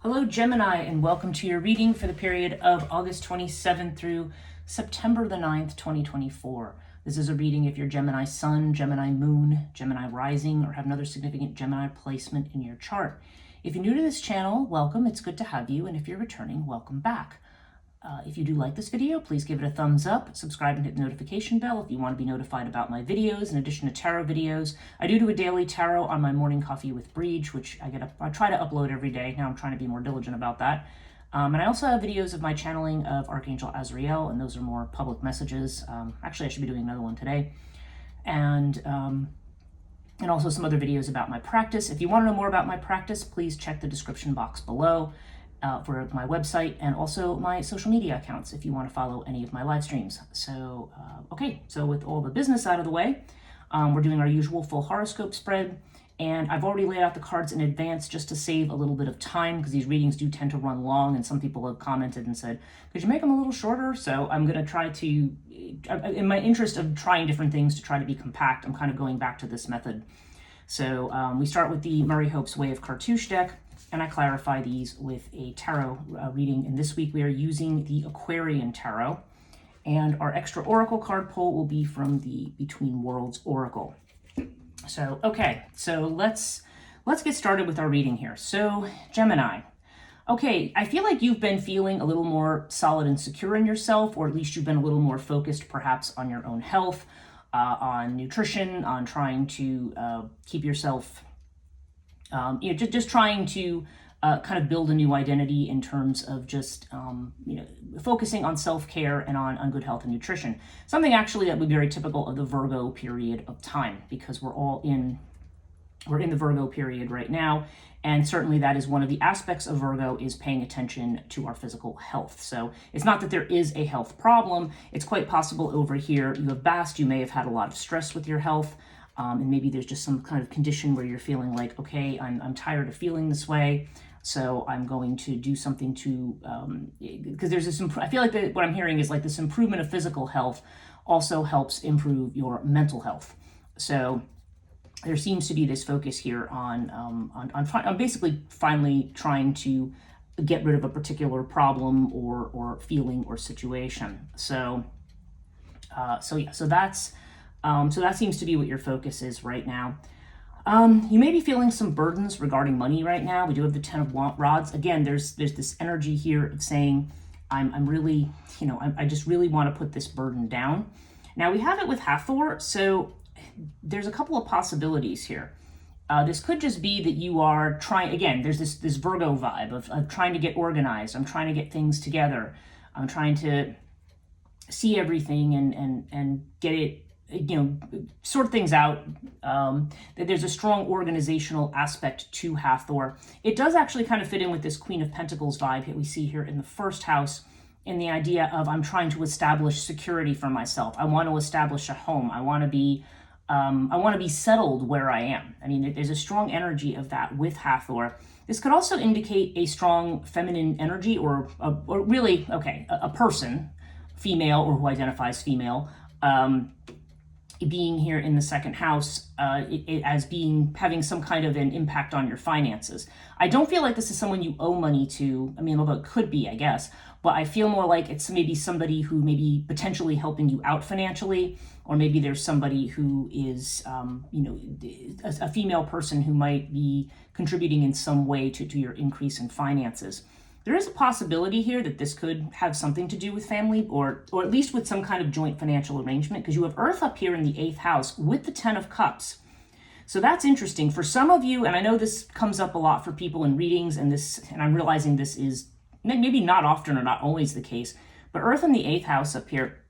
Hello, Gemini, and welcome to your reading for the period of August 27th through September the 9th, 2024. This is a reading if you're Gemini Sun, Gemini Moon, Gemini Rising, or have another significant Gemini placement in your chart. If you're new to this channel, welcome. It's good to have you. And if you're returning, welcome back. If you do like this video, please give it a thumbs up, subscribe and hit the notification bell if you want to be notified about my videos. In addition to tarot videos, I do a daily tarot on my Morning Coffee with Breege, which I try to upload every day. Now I'm trying to be more diligent about that. And I also have videos of my channeling of Archangel Azrael, and those are more public messages. Actually, I should be doing another one today. And also some other videos about my practice. If you want to know more about my practice, please check the description box below. For my website and also my social media accounts if you want to follow any of my live streams. So, okay, so with all the business out of the way, we're doing our usual full horoscope spread, and I've already laid out the cards in advance just to save a little bit of time because these readings do tend to run long, and some people have commented and said, could you make them a little shorter? So I'm going to try to, in my interest of trying different things to try to be compact, I'm kind of going back to this method. So we start with the Murray Hope's Way of Cartouche deck, and I clarify these with a tarot reading. And this week we are using the Aquarian Tarot, and our extra oracle card pull will be from the Between Worlds Oracle. So, okay, so let's get started with our reading here. So, Gemini. Okay, I feel like you've been feeling a little more solid and secure in yourself, or at least you've been a little more focused perhaps on your own health, on nutrition, on trying to keep yourself just trying to kind of build a new identity in terms of just, focusing on self-care and on good health and nutrition. Something actually that would be very typical of the Virgo period of time, because we're in the Virgo period right now. And certainly that is one of the aspects of Virgo, is paying attention to our physical health. So it's not that there is a health problem. It's quite possible over here you have Bast, you may have had a lot of stress with your health. And maybe there's just some kind of condition where you're feeling like, okay, I'm tired of feeling this way, so I'm going to do something to, because there's this, I feel like what I'm hearing is like this improvement of physical health also helps improve your mental health. So there seems to be this focus here on basically finally trying to get rid of a particular problem or feeling or situation. So that seems to be what your focus is right now. You may be feeling some burdens regarding money right now. We do have the Ten of Rods. Again, there's this energy here of saying, I'm really, I just really want to put this burden down. Now we have it with Hathor, so there's a couple of possibilities here. This could just be that you are trying, again, there's this Virgo vibe of trying to get organized. I'm trying to get things together. I'm trying to see everything and get it, sort things out. That there's a strong organizational aspect to Hathor. It does actually kind of fit in with this Queen of Pentacles vibe that we see here in the first house, in the idea of I'm trying to establish security for myself. I want to establish a home. I want to be settled where I am. I mean, there's a strong energy of that with Hathor. This could also indicate a strong feminine energy, or really, a person, female or who identifies female, being here in the second house, as having some kind of an impact on your finances. I don't feel like this is someone you owe money to. I mean, although it could be, I guess, but I feel more like it's maybe somebody who may be potentially helping you out financially, or maybe there's somebody who is, a female person who might be contributing in some way to your increase in finances. There is a possibility here that this could have something to do with family, or at least with some kind of joint financial arrangement, because you have Earth up here in the 8th house with the 10 of Cups. So that's interesting. For some of you, and I know this comes up a lot for people in readings, and I'm realizing this is maybe not often or not always the case, but Earth in the 8th house up here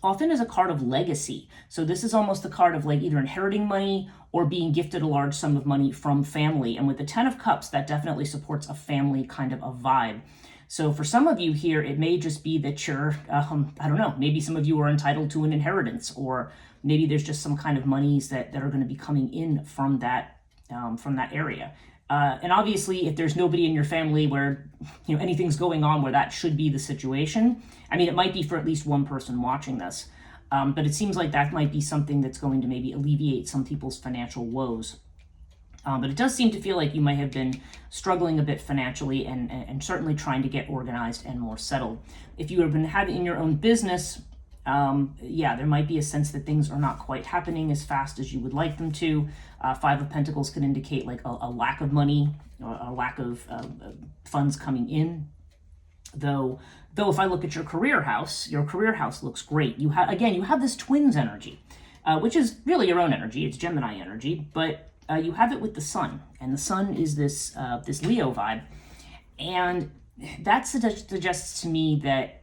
often is a card of legacy. So this is almost the card of like either inheriting money or being gifted a large sum of money from family. And with the 10 of Cups, that definitely supports a family kind of a vibe. So for some of you here, it may just be that you're, I don't know, maybe some of you are entitled to an inheritance, or maybe there's just some kind of monies that are going to be coming in from that area. And obviously, if there's nobody in your family where anything's going on where that should be the situation, I mean, it might be for at least one person watching this, but it seems like that might be something that's going to maybe alleviate some people's financial woes. But it does seem to feel like you might have been struggling a bit financially and certainly trying to get organized and more settled. If you have been having in your own business, yeah, there might be a sense that things are not quite happening as fast as you would like them to. Five of Pentacles could indicate like a lack of money or a lack of funds coming in. Though if I look at your career house looks great. You have this twins energy, which is really your own energy. It's Gemini energy, but you have it with the sun, and the sun is this Leo vibe, and that suggests to me that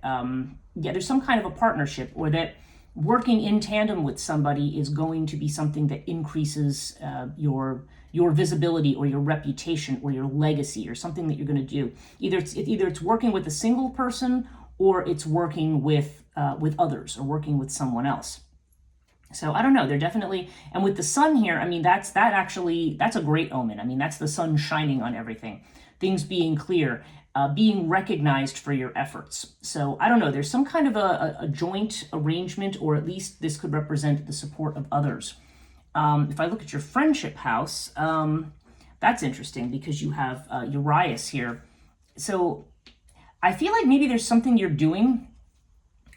there's some kind of a partnership, or that working in tandem with somebody is going to be something that increases your visibility or your reputation or your legacy, or something that you're going to do. Either it's working with a single person, or it's working with others, or working with someone else. So I don't know, they're definitely, and with the sun here, I mean, that's a great omen. I mean, that's the sun shining on everything, things being clear, being recognized for your efforts. So I don't know, there's some kind of a joint arrangement, or at least this could represent the support of others. If I look at your friendship house, that's interesting because you have Urias here. So I feel like maybe there's something you're doing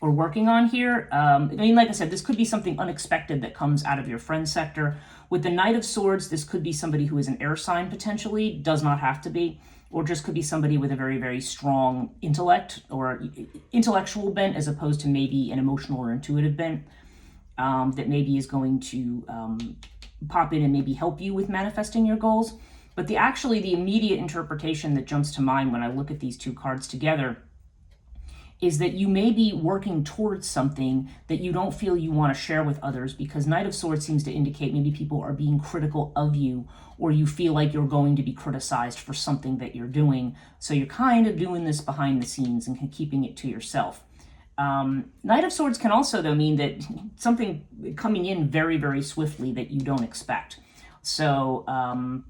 or working on here. I mean, like I said, this could be something unexpected that comes out of your friend sector. With the Knight of Swords, this could be somebody who is an air sign potentially, does not have to be, or just could be somebody with a very, very strong intellect or intellectual bent, as opposed to maybe an emotional or intuitive bent, that maybe is going to pop in and maybe help you with manifesting your goals. But the immediate interpretation that jumps to mind when I look at these two cards together is that you may be working towards something that you don't feel you want to share with others, because Knight of Swords seems to indicate maybe people are being critical of you, or you feel like you're going to be criticized for something that you're doing. So you're kind of doing this behind the scenes and keeping it to yourself. Knight of Swords can also, though, mean that something coming in very, very swiftly that you don't expect. So,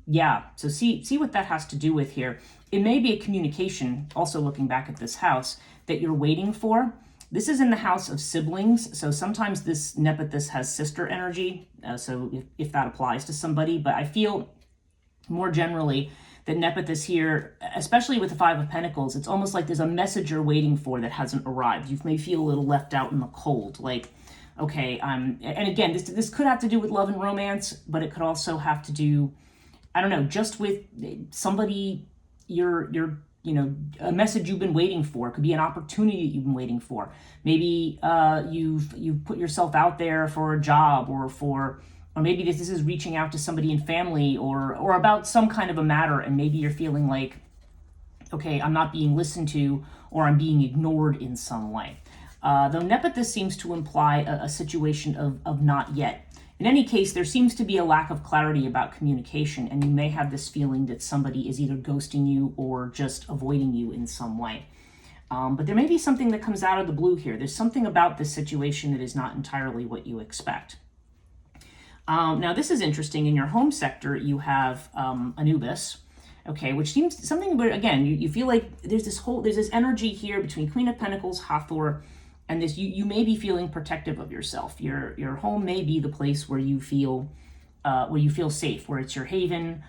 yeah, so see what that has to do with here. It may be a communication, also looking back at this house, that you're waiting for. This is in the house of siblings, so sometimes this Nepenthes has sister energy, so if that applies to somebody, but I feel more generally that Nepenthes here, especially with the Five of Pentacles, it's almost like there's a message you're waiting for that hasn't arrived. You may feel a little left out in the cold, like, okay, and again, this could have to do with love and romance, but it could also have to do, I don't know, just with somebody a message you've been waiting for. It could be an opportunity that you've been waiting for. Maybe you've put yourself out there for a job, or maybe this is reaching out to somebody in family, or about some kind of a matter, and maybe you're feeling like, okay, I'm not being listened to, or I'm being ignored in some way. Though Nepenthes seems to imply a situation of not yet. In any case, there seems to be a lack of clarity about communication, and you may have this feeling that somebody is either ghosting you or just avoiding you in some way. But there may be something that comes out of the blue here. There's something about this situation that is not entirely what you expect. Now, this is interesting. In your home sector, you have Anubis, okay, which seems something where, again, you feel like there's this energy here between Queen of Pentacles, Hathor, and this, you may be feeling protective of yourself. Your home may be the place where you feel safe, where it's your haven,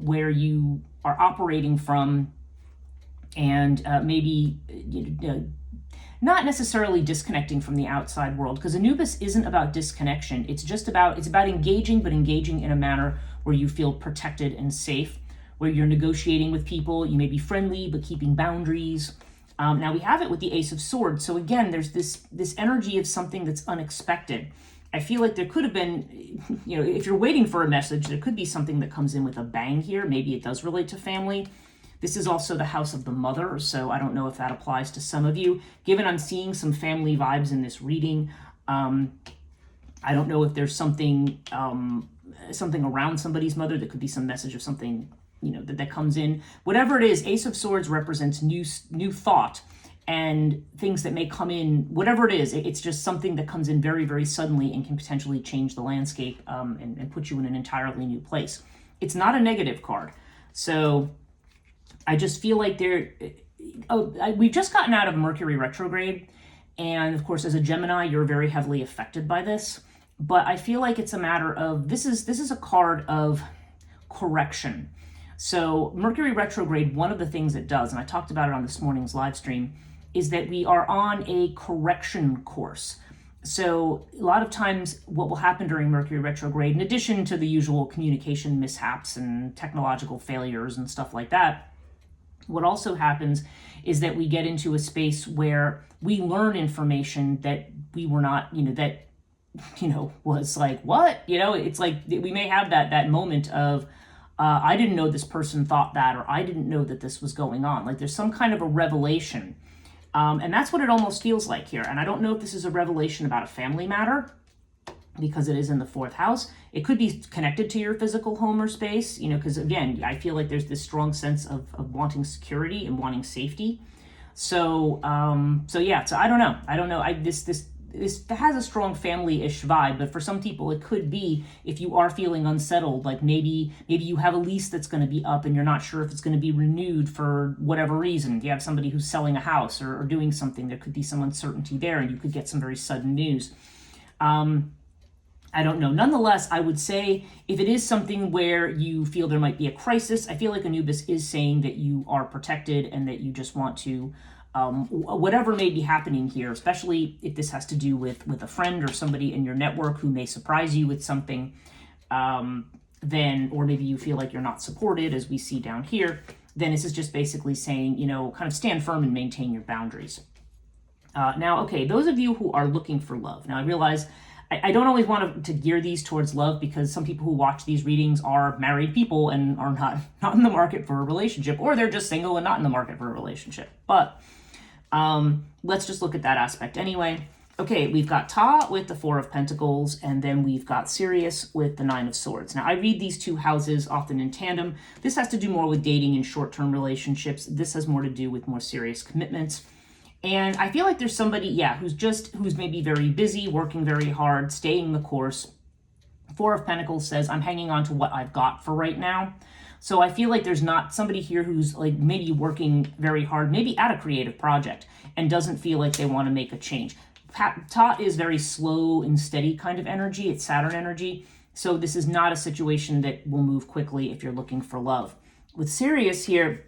where you are operating from, and maybe not necessarily disconnecting from the outside world, because Anubis isn't about disconnection. It's about engaging, but engaging in a manner where you feel protected and safe, where you're negotiating with people. You may be friendly, but keeping boundaries. Now we have it with the Ace of Swords. So again, there's this energy of something that's unexpected. I feel like there could have been, if you're waiting for a message, there could be something that comes in with a bang here. Maybe it does relate to family. This is also the house of the mother, so I don't know if that applies to some of you. Given I'm seeing some family vibes in this reading, I don't know if there's something around somebody's mother. That could be some message of something that comes in. Whatever it is, Ace of Swords represents new thought and things that may come in. Whatever it is, it's just something that comes in very, very suddenly and can potentially change the landscape and put you in an entirely new place. It's not a negative card. So I just feel like we've just gotten out of Mercury retrograde. And of course, as a Gemini, you're very heavily affected by this. But I feel like it's a matter of, this is a card of correction. So Mercury retrograde, one of the things it does, and I talked about it on this morning's live stream, is that we are on a correction course. So a lot of times what will happen during Mercury retrograde, in addition to the usual communication mishaps and technological failures and stuff like that, what also happens is that we get into a space where we learn information that we were not, was like, what? It's like we may have that moment of, I didn't know this person thought that, or I didn't know that this was going on. Like there's some kind of a revelation. And that's what it almost feels like here. And I don't know if this is a revelation about a family matter, because it is in the 4th house. It could be connected to your physical home or space, because again, I feel like there's this strong sense of wanting security and wanting safety. So yeah, so I don't know. This has a strong family-ish vibe, but for some people it could be, if you are feeling unsettled, like maybe you have a lease that's going to be up and you're not sure if it's going to be renewed for whatever reason. You have somebody who's selling a house or doing something, there could be some uncertainty there and you could get some very sudden news. I don't know. Nonetheless, I would say if it is something where you feel there might be a crisis, I feel like Anubis is saying that you are protected and that you just want to, whatever may be happening here, especially if this has to do with a friend or somebody in your network who may surprise you with something, then, or maybe you feel like you're not supported, as we see down here, then this is just basically saying, kind of stand firm and maintain your boundaries. Now, okay, those of you who are looking for love. Now, I realize I don't always want to gear these towards love, because some people who watch these readings are married people and are not in the market for a relationship, or they're just single and not in the market for a relationship. But let's just look at that aspect anyway. Okay, we've got Ta with the 4 of Pentacles, and then we've got Sirius with the 9 of Swords. Now, I read these two houses often in tandem. This has to do more with dating and short-term relationships. This has more to do with more serious commitments. And I feel like there's somebody, who's maybe very busy, working very hard, staying the course. 4 of Pentacles says, I'm hanging on to what I've got for right now. So I feel like there's not somebody here who's like maybe working very hard, maybe at a creative project, and doesn't feel like they want to make a change. Ta is very slow and steady kind of energy. It's Saturn energy. So this is not a situation that will move quickly if you're looking for love. With Sirius here,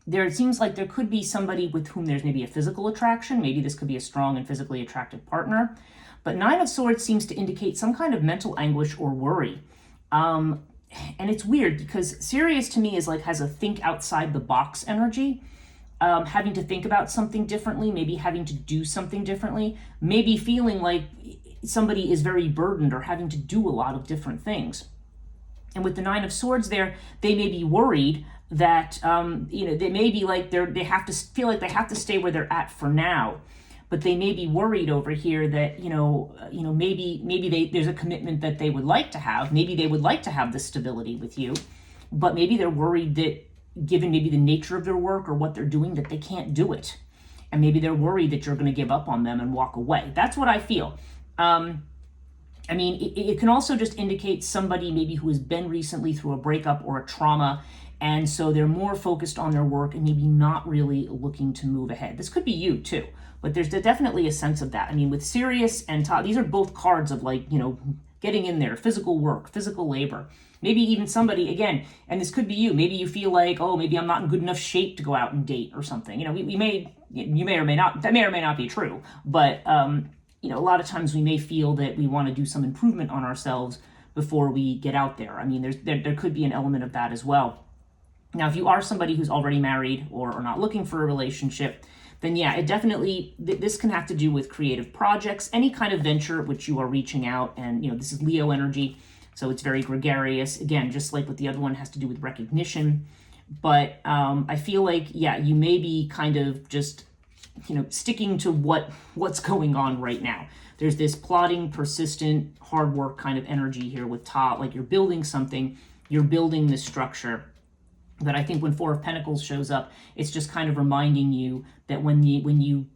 it seems like there could be somebody with whom there's maybe a physical attraction. Maybe this could be a strong and physically attractive partner. But 9 of Swords seems to indicate some kind of mental anguish or worry. And it's weird because Sirius to me has a think outside the box energy. Having to think about something differently, maybe having to do something differently, maybe feeling like somebody is very burdened or having to do a lot of different things. And with the 9 of Swords there, they may be worried that, they may be like they have to feel like they have to stay where they're at for now, but they may be worried over here that, maybe there's a commitment that they would like to have. Maybe they would like to have this stability with you, but maybe they're worried that given maybe the nature of their work or what they're doing, that they can't do it. And maybe they're worried that you're going to give up on them and walk away. That's what I feel. It can also just indicate somebody maybe who has been recently through a breakup or a trauma, and so they're more focused on their work and maybe not really looking to move ahead. This could be you too, but there's definitely a sense of that. With Sirius and Ta, these are both cards of getting in there, physical work, physical labor. Maybe even somebody, again, and this could be you, maybe you feel like, oh, maybe I'm not in good enough shape to go out and date or something. You may or may not, that may or may not be true, but a lot of times we may feel that we want to do some improvement on ourselves before we get out there. There could be an element of that as well. Now, if you are somebody who's already married or not looking for a relationship, then it definitely, this can have to do with creative projects, any kind of venture which you are reaching out, and this is Leo energy, so it's very gregarious. Again, just like what the other one has to do with recognition. But I feel like, you may be kind of just, sticking to what's going on right now. There's this plodding, persistent, hard work kind of energy here with Ta, like you're building something, you're building this structure. But I think when 4 of Pentacles shows up, it's just kind of reminding you that when you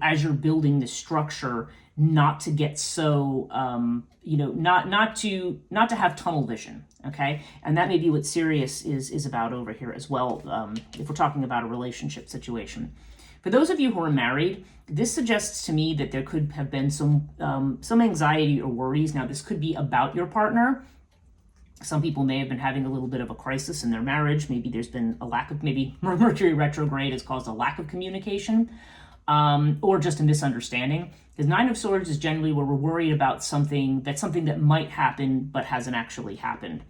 as you're building this structure, not to get so not to have tunnel vision, okay? And that may be what Sirius is about over here as well, if we're talking about a relationship situation. For those of you who are married, this suggests to me that there could have been some anxiety or worries. Now, this could be about your partner. Some people may have been having a little bit of a crisis in their marriage. Maybe there's been a lack of, maybe Mercury retrograde has caused a lack of communication, or just a misunderstanding. Because Nine of Swords is generally where we're worried about something that might happen but hasn't actually happened.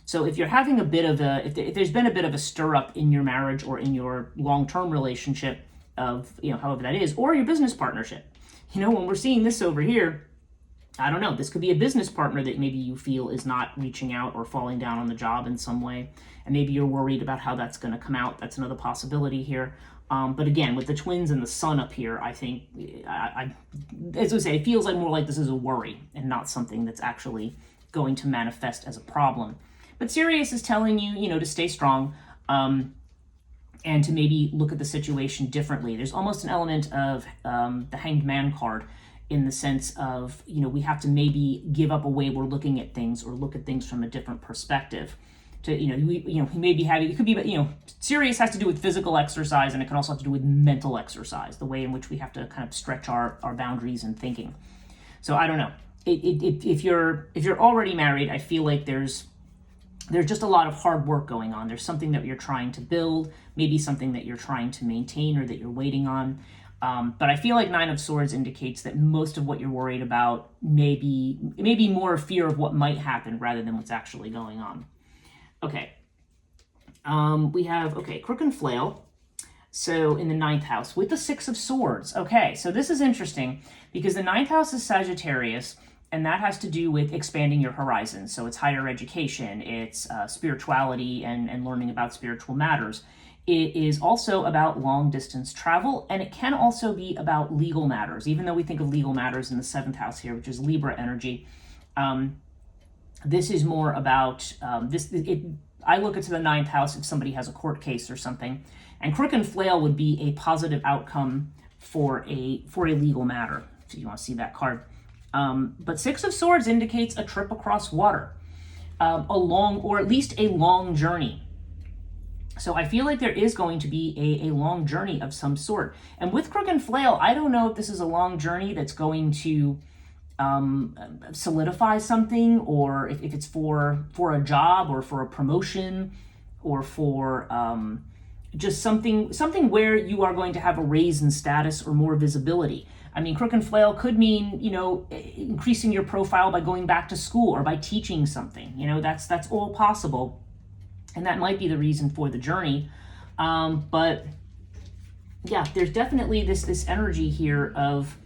So if you're having a bit of if there's been a bit of a stir up in your marriage or in your long-term relationship of, however that is, or your business partnership, when we're seeing this over here, I don't know, this could be a business partner that maybe you feel is not reaching out or falling down on the job in some way. And maybe you're worried about how that's going to come out. That's another possibility here. But again, with the twins and the sun up here, I think, as I say, it feels like more like this is a worry and not something that's actually going to manifest as a problem. But Sirius is telling you, to stay strong, and to maybe look at the situation differently. There's almost an element of the Hanged Man card, in the sense of, we have to maybe give up a way we're looking at things or look at things from a different perspective. We may be having, it could be, Sirius has to do with physical exercise, and it can also have to do with mental exercise, the way in which we have to kind of stretch our boundaries and thinking. So I don't know. If you're already married, I feel like there's just a lot of hard work going on. There's something that you're trying to build, maybe something that you're trying to maintain or that you're waiting on. But I feel like Nine of Swords indicates that most of what you're worried about may be more fear of what might happen rather than what's actually going on. Okay. We have, Crook and Flail. So in the 9th house with the 6 of Swords. Okay, so this is interesting because the 9th house is Sagittarius, and that has to do with expanding your horizons. So it's higher education, it's spirituality and learning about spiritual matters. It is also about long distance travel, and it can also be about legal matters, even though we think of legal matters in the 7th house here, which is Libra energy. This is more about I look into the 9th house if somebody has a court case or something, and Crook and Flail would be a positive outcome for a legal matter, if you want to see that card. But 6 of Swords indicates a trip across water, a long journey. So I feel like there is going to be a long journey of some sort. And with Crook and Flail, I don't know if this is a long journey that's going to solidify something, or if it's for a job or for a promotion or for just something where you are going to have a raise in status or more visibility. I mean, Crook and Flail could mean, increasing your profile by going back to school or by teaching something. That's all possible. And that might be the reason for the journey. But yeah, there's definitely this energy here of,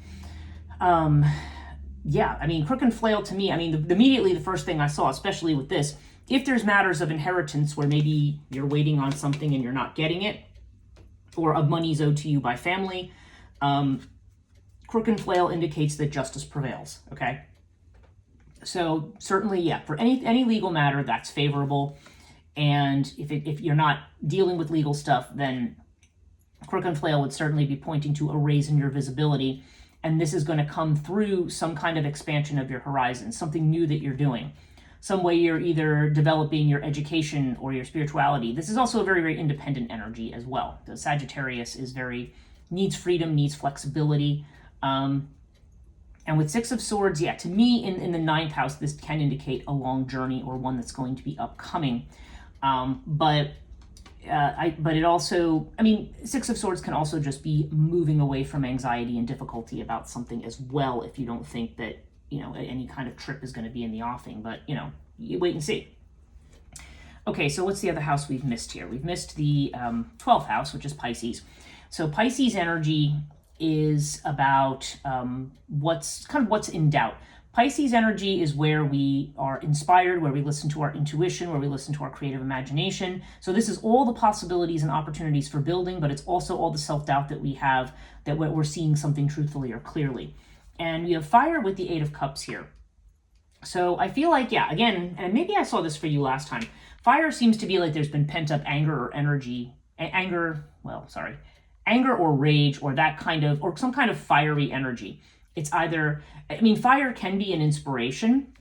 Crook and Flail to me, immediately the first thing I saw, especially with this, if there's matters of inheritance where maybe you're waiting on something and you're not getting it, or of money's owed to you by family, Crook and Flail indicates that justice prevails, okay? So certainly, yeah, for any legal matter, that's favorable. And if you're not dealing with legal stuff, then Crook and Flail would certainly be pointing to a raise in your visibility. And this is going to come through some kind of expansion of your horizon, something new that you're doing. Some way you're either developing your education or your spirituality. This is also a very, very independent energy as well. The Sagittarius needs freedom, needs flexibility. And with 6 of Swords, yeah, to me in the 9th house, this can indicate a long journey or one that's going to be upcoming. But it also, 6 of Swords can also just be moving away from anxiety and difficulty about something as well, if you don't think that, any kind of trip is going to be in the offing. But, you wait and see. Okay, so what's the other house we've missed here? We've missed the 12th house, which is Pisces. So Pisces energy is about what's in doubt. Pisces energy is where we are inspired, where we listen to our intuition, where we listen to our creative imagination. So this is all the possibilities and opportunities for building, but it's also all the self-doubt that we have, that we're seeing something truthfully or clearly. And we have fire with the 8 of Cups here. So I feel like, yeah, again, and maybe I saw this for you last time, fire seems to be like there's been pent up anger or energy, anger or rage, or that kind of, or some kind of fiery energy. It's either, fire can be an inspiration,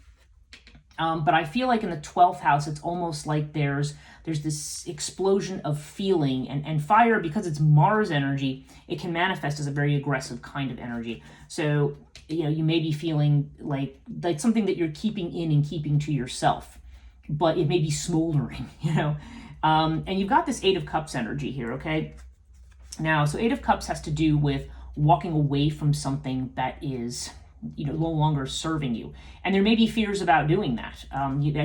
but I feel like in the 12th house, it's almost like there's this explosion of feeling, and fire, because it's Mars energy, it can manifest as a very aggressive kind of energy. So, you may be feeling like something that you're keeping in and keeping to yourself. but it may be smoldering, you know. And you've got this Eight of Cups energy here, okay? Now, so Eight of Cups has to do with walking away from something that is, you know, no longer serving you. And there may be fears about doing that.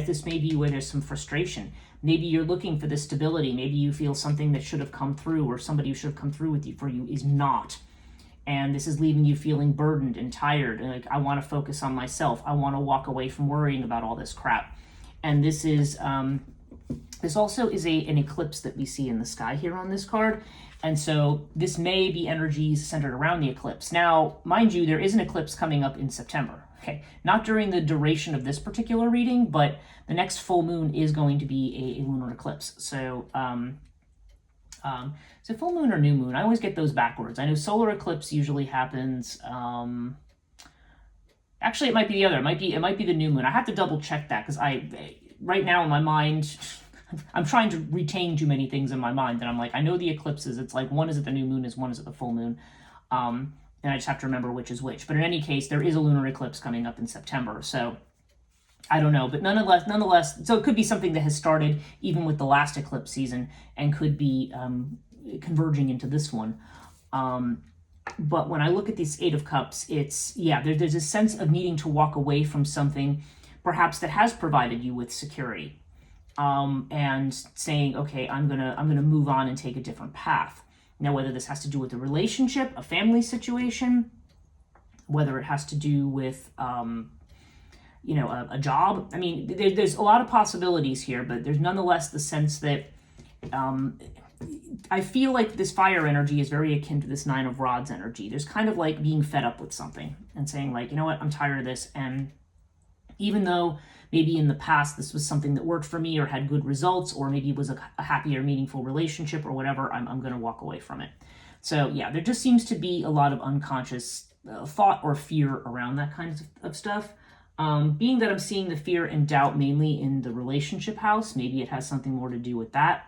This may be where there's some frustration. Maybe you're looking for this stability. Maybe you feel something that should have come through, or somebody who should have come through with you for you is not. And this is leaving you feeling burdened and tired. Like, I want to focus on myself. I want to walk away from worrying about all this crap. And this is, this also is an eclipse that we see in the sky here on this card. And so this may be energies centered around the eclipse. Now, mind you, there is an eclipse coming up in September. Okay, not during the duration of this particular reading, but the next full moon is going to be a lunar eclipse. So, is it full moon or new moon? I always get those backwards. I know solar eclipse usually happens. Actually, it might be the other. It might be the new moon. I have to double check that because right now in my mind, I'm trying to retain too many things in my mind that I'm like, I know the eclipses. It's like one is at the new moon, one is at the full moon. And I just have to remember which is which. But in any case, there is a lunar eclipse coming up in September. So I don't know. But nonetheless, so it could be something that has started even with the last eclipse season and could be converging into this one. But when I look at this Eight of Cups, it's, yeah, there's a sense of needing to walk away from something perhaps that has provided you with security. And saying, okay, I'm gonna move on and take a different path. Now, whether this has to do with a relationship, a family situation, whether it has to do with, you know, a job. I mean, there's a lot of possibilities here, but there's nonetheless the sense that I feel like this fire energy is very akin to this Nine of Rods energy. There's kind of like being fed up with something and saying, like, you know what, I'm tired of this. And even though maybe in the past this was something that worked for me or had good results, or maybe it was a happy or meaningful relationship or whatever, I'm going to walk away from it. So yeah, there just seems to be a lot of unconscious thought or fear around that kind of stuff. Being that I'm seeing the fear and doubt mainly in the relationship house, maybe it has something more to do with that.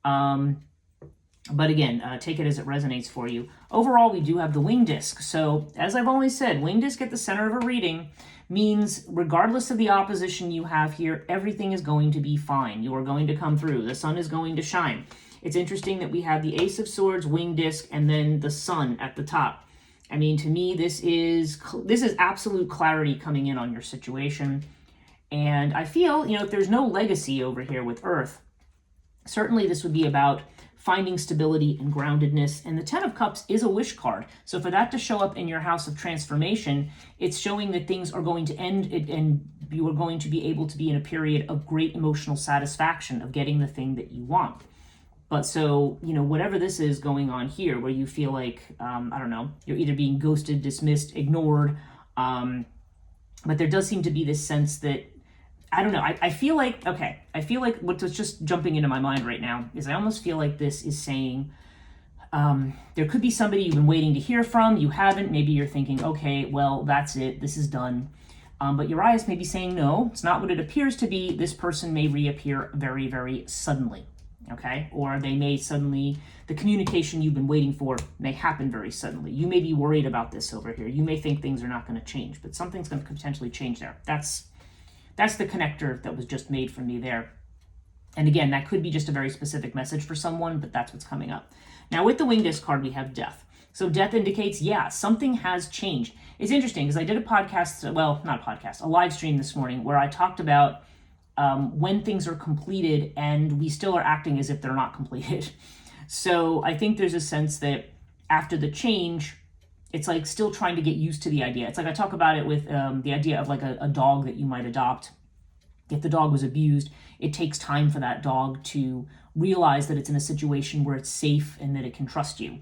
But again, take it as it resonates for you. Overall, we do have the wing disc. So as I've always said, wing disc at the center of a reading means regardless of the opposition you have here, everything is going to be fine. You are going to come through. The sun is going to shine. It's interesting that we have the Ace of Swords, wing disc, and then the sun at the top. I mean, to me, this is absolute clarity coming in on your situation. And I feel, you know, if there's no legacy over here with Earth, certainly this would be about finding stability and groundedness. And the Ten of Cups is a wish card. So for that to show up in your house of transformation, it's showing that things are going to end and you are going to be able to be in a period of great emotional satisfaction of getting the thing that you want. But so, you know, whatever this is going on here, where you feel like, I don't know, you're either being ghosted, dismissed, ignored, but there does seem to be this sense that, I don't know, I feel like, okay, I feel like what's just jumping into my mind right now is I almost feel like this is saying, there could be somebody you've been waiting to hear from, you haven't, maybe you're thinking, okay, well, that's it, this is done. But Urias may be saying, no, it's not what it appears to be. This person may reappear very, very suddenly, okay? Or they may suddenly, the communication you've been waiting for may happen very suddenly. You may be worried about this over here. You may think things are not going to change, but something's going to potentially change there. That's the connector that was just made for me there. And again, that could be just a very specific message for someone, but that's what's coming up. Now with the wing disc card, we have death. So death indicates, yeah, something has changed. It's interesting because I did a podcast, well, not a podcast, a live stream this morning where I talked about when things are completed and we still are acting as if they're not completed. So I think there's a sense that after the change, it's like still trying to get used to the idea. It's like I talk about it with the idea of like a dog that you might adopt. If the dog was abused, it takes time for that dog to realize that it's in a situation where it's safe and that it can trust you.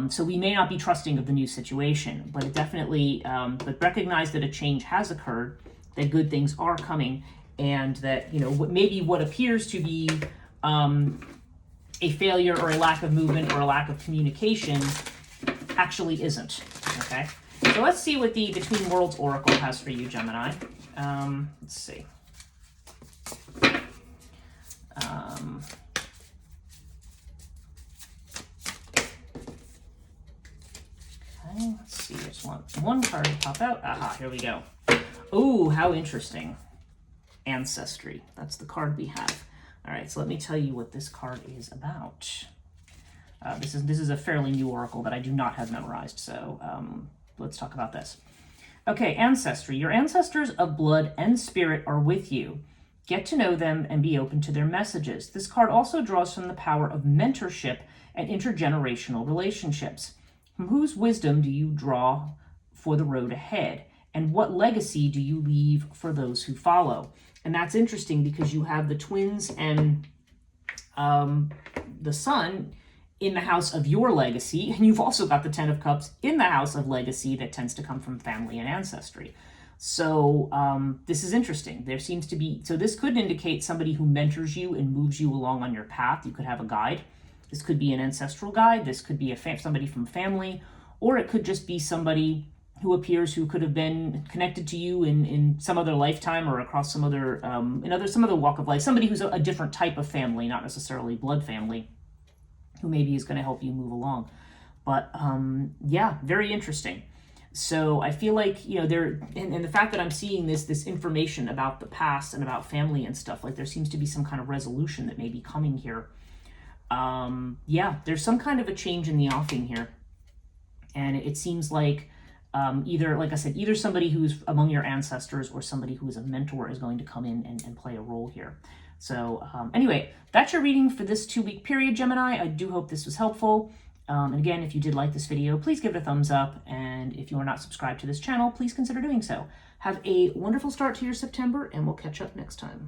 So we may not be trusting of the new situation, but it definitely, but recognize that a change has occurred, that good things are coming, and that, you know, maybe what appears to be a failure or a lack of movement or a lack of communication actually isn't, okay? So let's see what the Between Worlds Oracle has for you, Gemini. Let's see. Okay, let's see. I just want one card to pop out. Aha, here we go. Oh, how interesting. Ancestry. That's the card we have. All right, so let me tell you what this card is about. This is a fairly new oracle that I do not have memorized, so let's talk about this. Okay, Ancestry. Your ancestors of blood and spirit are with you. Get to know them and be open to their messages. This card also draws from the power of mentorship and intergenerational relationships. From whose wisdom do you draw for the road ahead? And what legacy do you leave for those who follow? And that's interesting because you have the twins and the sun in the house of your legacy, and you've also got the Ten of Cups in the house of legacy that tends to come from family and ancestry. So this is interesting. There seems to be, so this could indicate somebody who mentors you and moves you along on your path. You could have a guide. This could be an ancestral guide. This could be somebody from family, or it could just be somebody who appears who could have been connected to you in some other lifetime or across some other some other walk of life. Somebody who's a different type of family, not necessarily blood family, who maybe is going to help you move along. But yeah, very interesting. So I feel like, you know, there, and the fact that I'm seeing this information about the past and about family and stuff, like there seems to be some kind of resolution that may be coming here. Yeah, there's some kind of a change in the offing here. And it seems like either, like I said, either somebody who's among your ancestors or somebody who is a mentor is going to come in and play a role here. So anyway, that's your reading for this 2-week period, Gemini. I do hope this was helpful. And again, if you did like this video, please give it a thumbs up. And if you are not subscribed to this channel, please consider doing so. Have a wonderful start to your September, and we'll catch up next time.